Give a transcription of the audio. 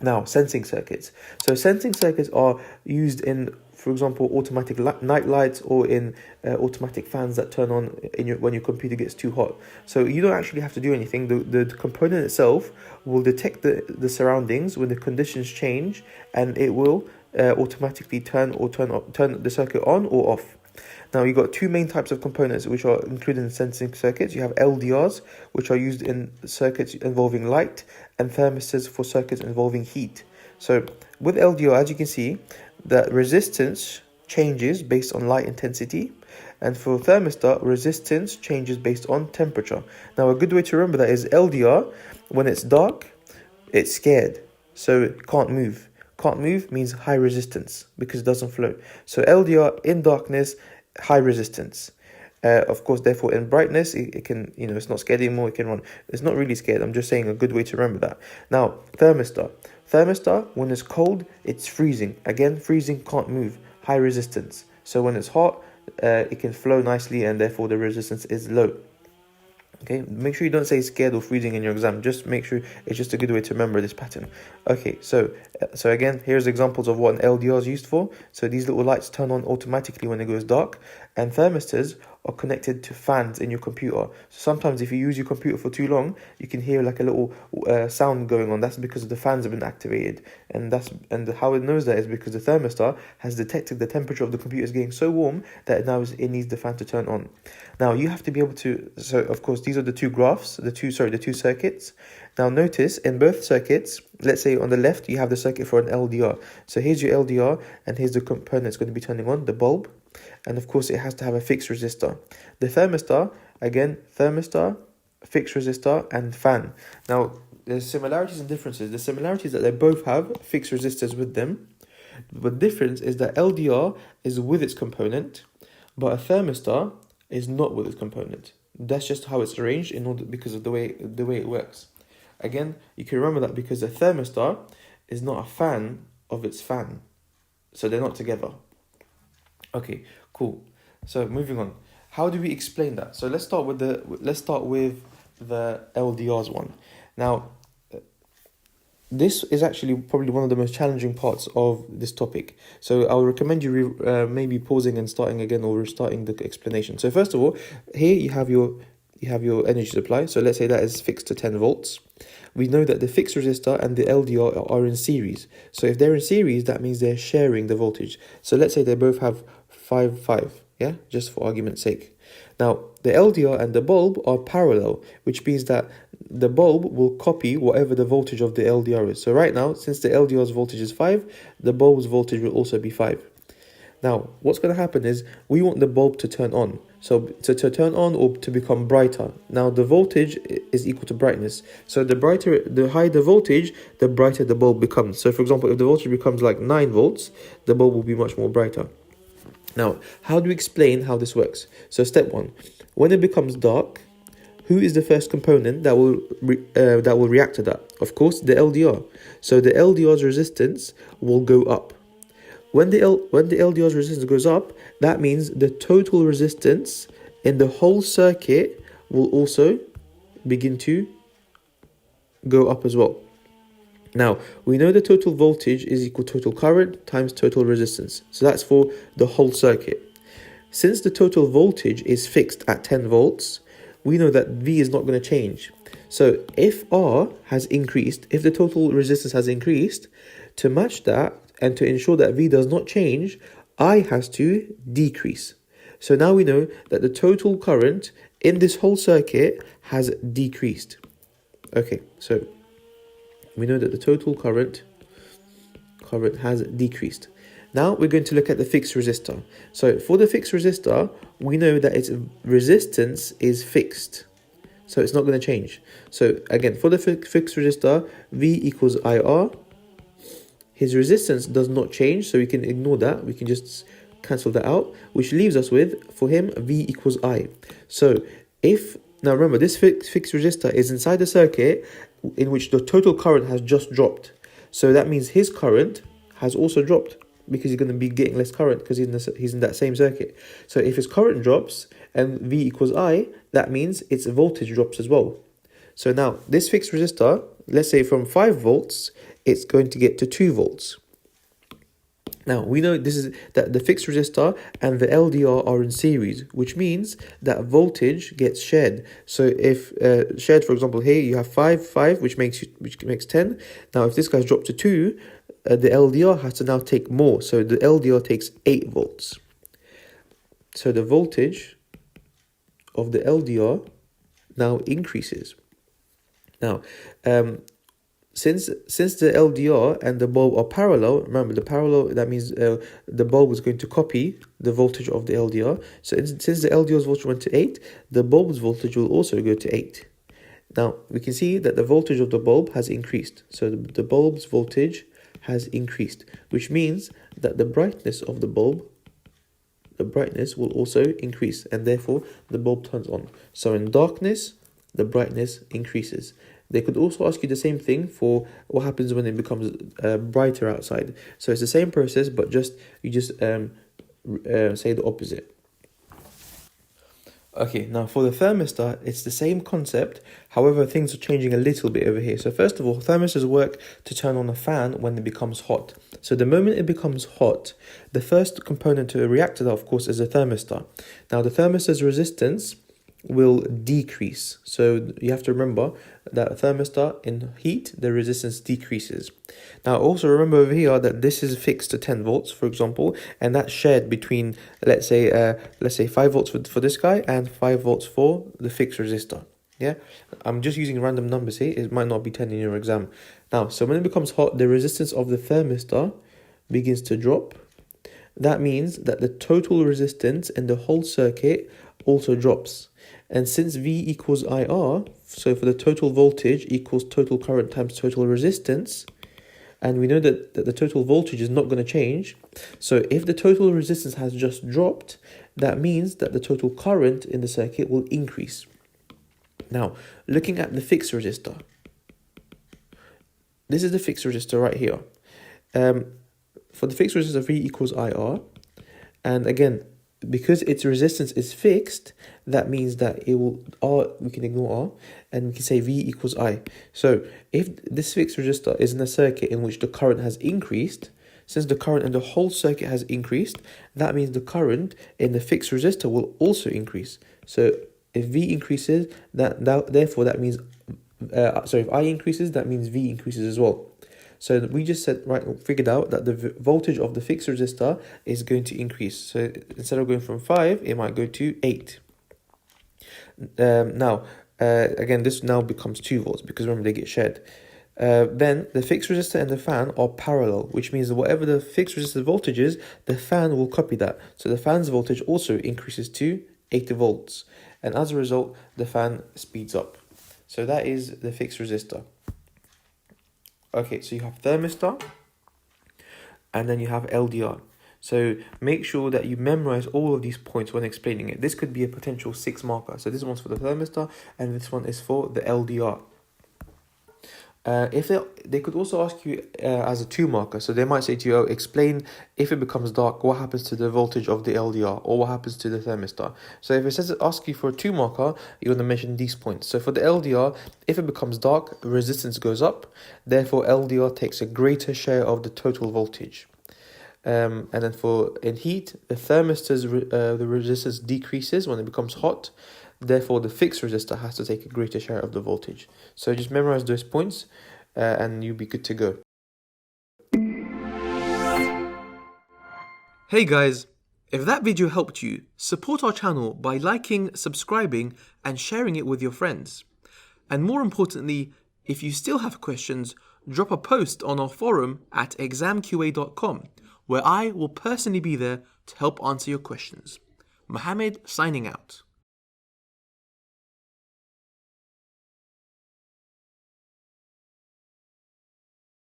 Now, sensing circuits. So sensing circuits are used in, for example, automatic night lights, or in automatic fans that turn on when your computer gets too hot. So you don't actually have to do anything. The component itself will detect the surroundings when the conditions change, and it will automatically turn the circuit on or off. Now, you've got two main types of components which are included in sensing circuits. You have LDRs, which are used in circuits involving light, and thermistors for circuits involving heat. So with LDR, as you can see, the resistance changes based on light intensity, and for thermistor, resistance changes based on temperature. Now, a good way to remember that is LDR, when it's dark, it's scared, so it can't move. Can't move means high resistance because it doesn't flow. So LDR in darkness, high resistance. Of course, therefore, in brightness, it can, it's not scared anymore, it can run. It's not really scared, I'm just saying a good way to remember that. Now, thermistor. Thermistor, when it's cold, it's freezing. Again, freezing, can't move, high resistance. So when it's hot, it can flow nicely, and therefore the resistance is low. Okay, make sure you don't say scared or freezing in your exam. Just make sure it's just a good way to remember this pattern. Okay, so again, here's examples of what an LDR is used for. So these little lights turn on automatically when it goes dark, and thermistors are connected to fans in your computer. So sometimes if you use your computer for too long, you can hear like a little sound going on. That's because the fans have been activated, and how it knows that is because the thermistor has detected the temperature of the computer is getting so warm that now it needs the fan to turn on. Now you have to be able to. So of course these are the two graphs, the two circuits. Now notice in both circuits, let's say on the left you have the circuit for an LDR. So here's your LDR, and here's the component that's going to be turning on, the bulb. And of course it has to have a fixed resistor. The thermistor, again, thermistor, fixed resistor, and fan. Now there's similarities and differences. The similarities that they both have fixed resistors with them. The difference is that LDR is with its component, but a thermistor is not with its component. That's just how it's arranged because of the way it works. Again, you can remember that because a thermistor is not a fan of its fan, so they're not together. Okay, cool. So moving on, how do we explain that? So let's start with the LDRs one. Now, this is actually probably one of the most challenging parts of this topic. So I'll recommend you maybe pausing and starting again, or restarting the explanation. So first of all, here you have your energy supply. So let's say that is fixed to 10 volts. We know that the fixed resistor and the LDR are in series. So if they're in series, that means they're sharing the voltage. So let's say they both have 5, yeah, just for argument's sake. Now, the LDR and the bulb are parallel, which means that the bulb will copy whatever the voltage of the LDR is. So right now, since the LDR's voltage is 5, the bulb's voltage will also be 5. Now, what's going to happen is we want the bulb to turn on. So to turn on or to become brighter. Now, the voltage is equal to brightness. So the higher the voltage, the brighter the bulb becomes. So for example, if the voltage becomes like 9 volts, the bulb will be much more brighter. Now, how do we explain how this works? So step 1, when it becomes dark, who is the first component that will react to that? Of course, the LDR. So the LDR's resistance will go up. When the LDR's resistance goes up, that means the total resistance in the whole circuit will also begin to go up as well. Now, we know the total voltage is equal to total current times total resistance. So that's for the whole circuit. Since the total voltage is fixed at 10 volts, we know that V is not going to change. So if R has increased, if the total resistance has increased, to match that and to ensure that V does not change, I has to decrease. So now we know that the total current in this whole circuit has decreased. Okay, so we know that the total current has decreased. Now we're going to look at the fixed resistor. So for the fixed resistor, we know that its resistance is fixed. So it's not going to change. So again, for the fixed resistor, V equals IR. His resistance does not change, so we can ignore that. We can just cancel that out, which leaves us with, for him, V equals I. So now remember, this fixed resistor is inside the circuit in which the total current has just dropped. So that means his current has also dropped, because he's going to be getting less current because he's in that same circuit. So if his current drops and V equals I, that means its voltage drops as well. So now this fixed resistor, let's say from 5 volts, it's going to get to 2 volts. Now, we know this is that the fixed resistor and the LDR are in series, which means that voltage gets shared. So if shared, for example, here you have 5, which makes 10. Now, if this guy's dropped to 2, the LDR has to now take more. So the LDR takes 8 volts. So the voltage of the LDR now increases. Now, since the LDR and the bulb are parallel, remember the parallel, that means the bulb is going to copy the voltage of the LDR. So since the LDR's voltage went to 8, the bulb's voltage will also go to 8. Now, we can see that the voltage of the bulb has increased. So the bulb's voltage has increased, which means that the brightness of the bulb, the brightness will also increase, and therefore the bulb turns on. So in darkness, the brightness increases. They could also ask you the same thing for what happens when it becomes brighter outside. So it's the same process, but you just say the opposite. Okay, now for the thermistor, it's the same concept. However, things are changing a little bit over here. So first of all, thermistors work to turn on a fan when it becomes hot. So the moment it becomes hot, the first component to react to that, of course, is a thermistor. Now, the thermistor's resistance will decrease. So you have to remember that a thermistor in heat, the resistance decreases. Now also remember over here that this is fixed to 10 volts, for example, and that's shared between, let's say 5 volts for this guy and 5 volts for the fixed resistor. Yeah, I'm just using random numbers here. It might not be 10 in your exam. Now, so when it becomes hot, the resistance of the thermistor begins to drop. That means that the total resistance in the whole circuit also drops. And since V equals IR, so for the total voltage equals total current times total resistance, and we know that the total voltage is not going to change. So if the total resistance has just dropped, that means that the total current in the circuit will increase. Now, looking at the fixed resistor. This is the fixed resistor right here. For the fixed resistor, V equals IR. And again, because its resistance is fixed, that means that it will R, we can ignore R, and we can say V equals I. So if this fixed resistor is in a circuit in which the current has increased, since the current in the whole circuit has increased, that means the current in the fixed resistor will also increase. So if V increases, therefore that means, if I increases, that means V increases as well. So we just figured out that the voltage of the fixed resistor is going to increase. So instead of going from 5, it might go to 8. Again, this now becomes 2 volts because remember they get shared. Then the fixed resistor and the fan are parallel, which means that whatever the fixed resistor voltage is, the fan will copy that. So the fan's voltage also increases to 8 volts. And as a result, the fan speeds up. So that is the fixed resistor. Okay, so you have thermistor, and then you have LDR. So make sure that you memorize all of these points when explaining it. This could be a potential 6 marker. So this one's for the thermistor, and this one is for the LDR. If they could also ask you as a 2 marker. So they might say to you, explain if it becomes dark, what happens to the voltage of the LDR, or what happens to the thermistor. So if it says ask you for a 2 marker, you're going to mention these points. So for the LDR, if it becomes dark, resistance goes up. Therefore, LDR takes a greater share of the total voltage. And then in heat, the thermistor's the resistance decreases when it becomes hot. Therefore, the fixed resistor has to take a greater share of the voltage. So just memorize those points and you'll be good to go. Hey guys, if that video helped you, support our channel by liking, subscribing and sharing it with your friends. And more importantly, if you still have questions, drop a post on our forum at ExamQA.com, where I will personally be there to help answer your questions. Mohammed signing out.